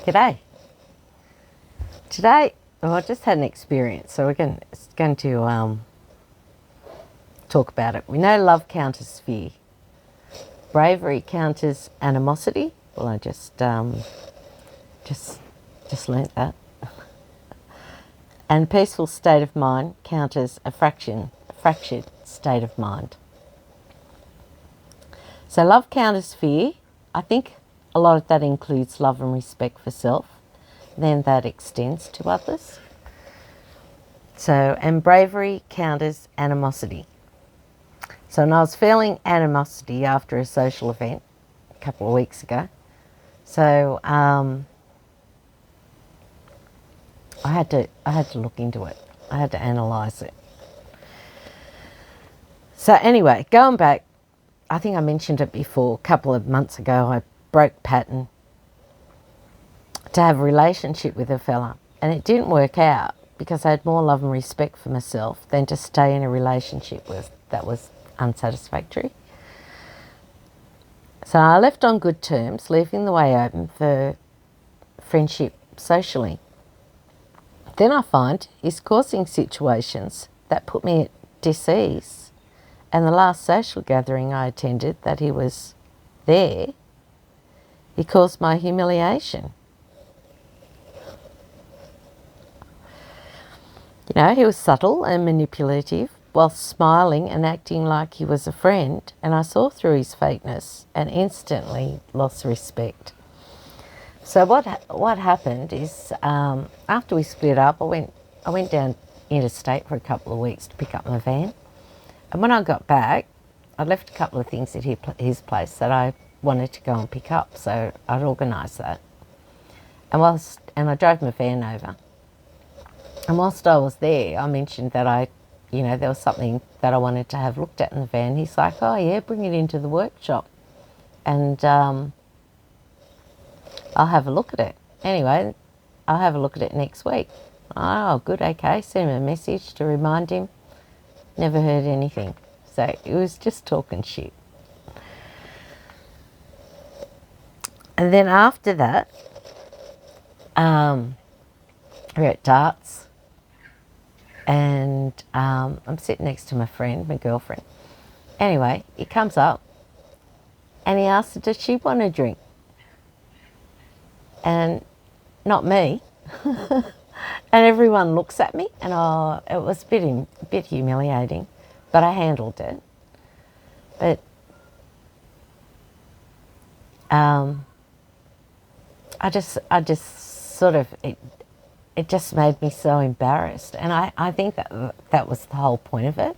G'day. Today, I just had an experience, so we're going to talk about it. We know love counters fear. Bravery counters animosity. Well, I just learnt that. And peaceful state of mind counters a fractured state of mind. So love counters fear. I think a lot of that includes love and respect for self. Then that extends to others. So, and bravery counters animosity. So when I was feeling animosity after a social event a couple of weeks ago, so I had to look into it. I had to analyse it. So anyway, going back, I think I mentioned it before, a couple of months ago, I broke pattern to have a relationship with a fella, and it didn't work out because I had more love and respect for myself than to stay in a relationship that was unsatisfactory. So I left on good terms, leaving the way open for friendship socially. Then I find he's causing situations that put me at dis-ease. And the last social gathering I attended that he was there, he caused my humiliation. You know, he was subtle and manipulative while smiling and acting like he was a friend, and I saw through his fakeness and instantly lost respect. So what happened is after we split up, I went down interstate for a couple of weeks to pick up my van, and when I got back, I left a couple of things at his place that I wanted to go and pick up, so I'd organised that, and I drove my van over. And whilst I was there, I mentioned that there was something that I wanted to have looked at in the van. He's like, oh yeah, bring it into the workshop and I'll have a look at it. Anyway, I'll have a look at it next week. Oh, good, okay. Send him a message to remind him. Never heard anything. So it was just talking shit. And then after that, we're at darts. And I'm sitting next to my girlfriend. Anyway, he comes up and he asks her, does she want a drink? And not me. And everyone looks at me, and it was a bit humiliating, but I handled it. But I just sort of, it just made me so embarrassed, and I think that was the whole point of it.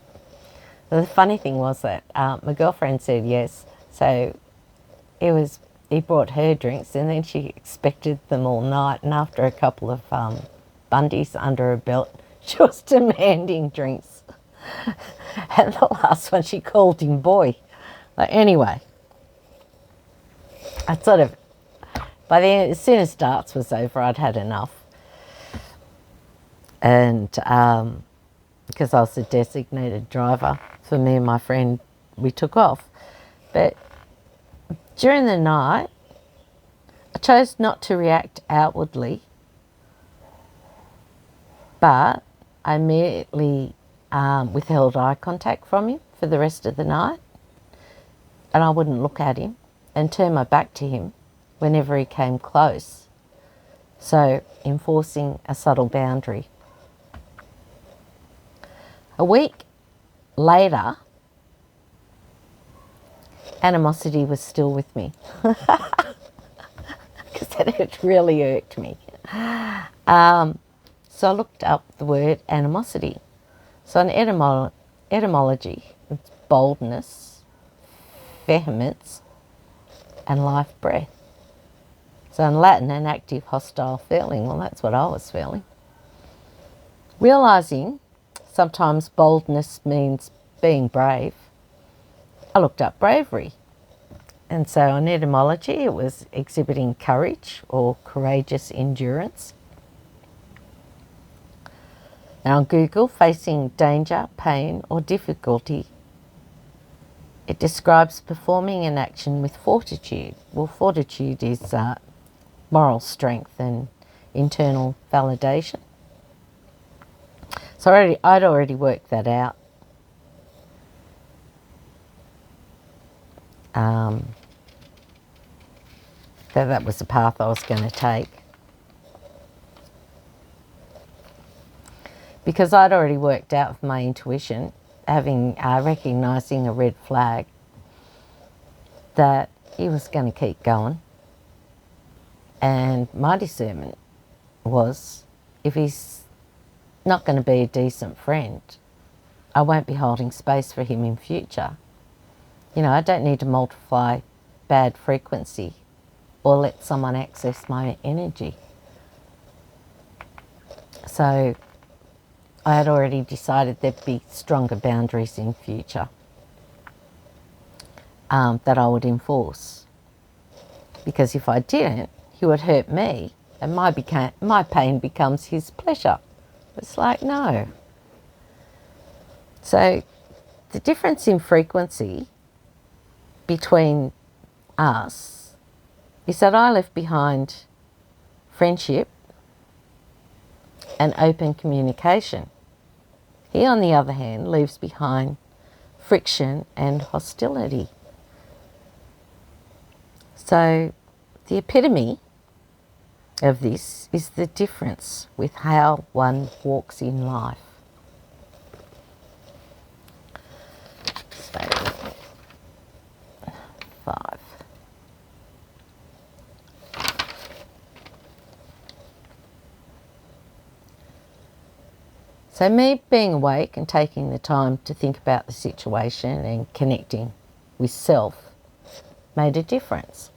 The funny thing was that my girlfriend said yes, so he brought her drinks, and then she expected them all night, and after a couple of bundies under her belt, she was demanding drinks. And the last one, she called him boy. Anyway, I sort of, by the end, as soon as darts was over, I'd had enough. And because I was the designated driver for me and my friend, we took off. But during the night, I chose not to react outwardly, but I immediately withheld eye contact from him for the rest of the night, and I wouldn't look at him and turn my back to him whenever he came close, so enforcing a subtle boundary. A week later, animosity was still with me because it really irked me. So I looked up the word animosity. So in etymology, it's boldness, vehemence, and life breath. So in Latin, an active hostile feeling. Well, that's what I was feeling. Realising sometimes boldness means being brave, I looked up bravery. And so in etymology, it was exhibiting courage or courageous endurance. And on Google, facing danger, pain, or difficulty, it describes performing an action with fortitude. Well, fortitude is moral strength and internal validation. So I'd already worked that out. That was the path I was going to take. Because I'd already worked out with my intuition, recognising a red flag, that he was going to keep going. And my discernment was, if he's not going to be a decent friend, I won't be holding space for him in future. You know, I don't need to multiply bad frequency or let someone access my energy. So I had already decided there'd be stronger boundaries in future that I would enforce. Because if I didn't, he would hurt me and my pain becomes his pleasure. It's like, no. So the difference in frequency between us is that I left behind friendship and open communication. He, on the other hand, leaves behind friction and hostility. So the epitome of this is the difference with how one walks in life. So, 5. So me being awake and taking the time to think about the situation and connecting with self made a difference.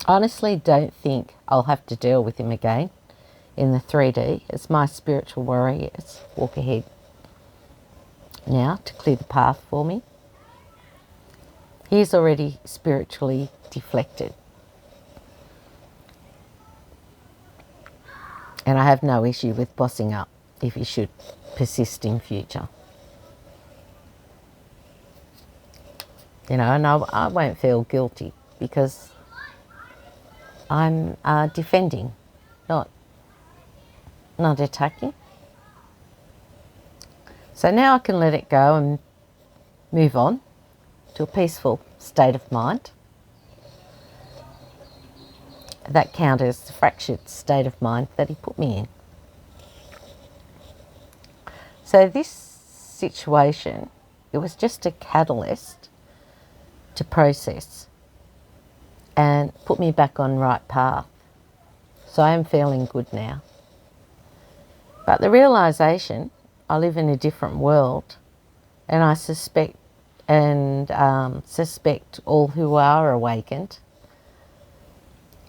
I honestly don't think I'll have to deal with him again in the 3D as my spiritual warriors walk ahead now to clear the path for me. He's already spiritually deflected. And I have no issue with bossing up if he should persist in future. You know, and I won't feel guilty because I'm defending, not attacking. So now I can let it go and move on to a peaceful state of mind. That counters the fractured state of mind that he put me in. So this situation, it was just a catalyst to process and put me back on right path. So I am feeling good now. But the realisation, I live in a different world, and I suspect all who are awakened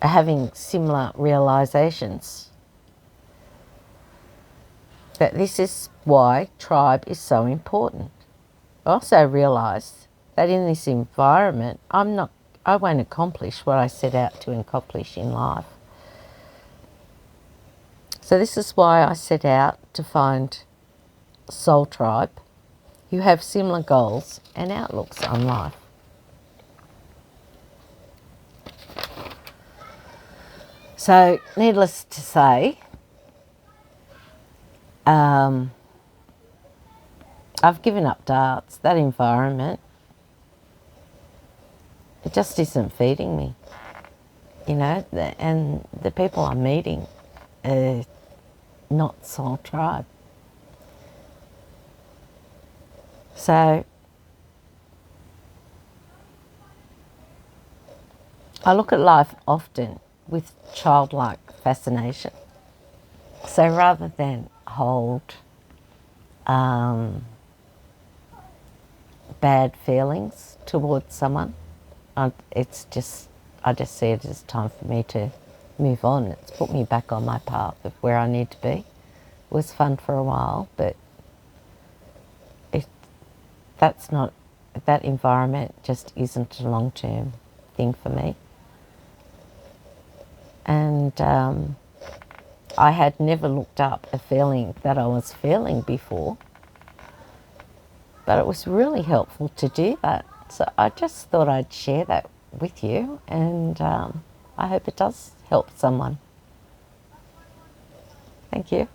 are having similar realisations. That this is why tribe is so important. I also realise that in this environment, I won't accomplish what I set out to accomplish in life. So this is why I set out to find a soul tribe who have similar goals and outlooks on life. So, needless to say, I've given up darts. That environment, it just isn't feeding me. You know, and the people I'm meeting are not soul tribe. So I look at life often with childlike fascination. So rather than hold bad feelings towards someone, I just see it as time for me to move on. It's put me back on my path of where I need to be. It was fun for a while, but that environment just isn't a long-term thing for me. And I had never looked up a feeling that I was feeling before, but it was really helpful to do that. So I just thought I'd share that with you, and I hope it does help someone. Thank you.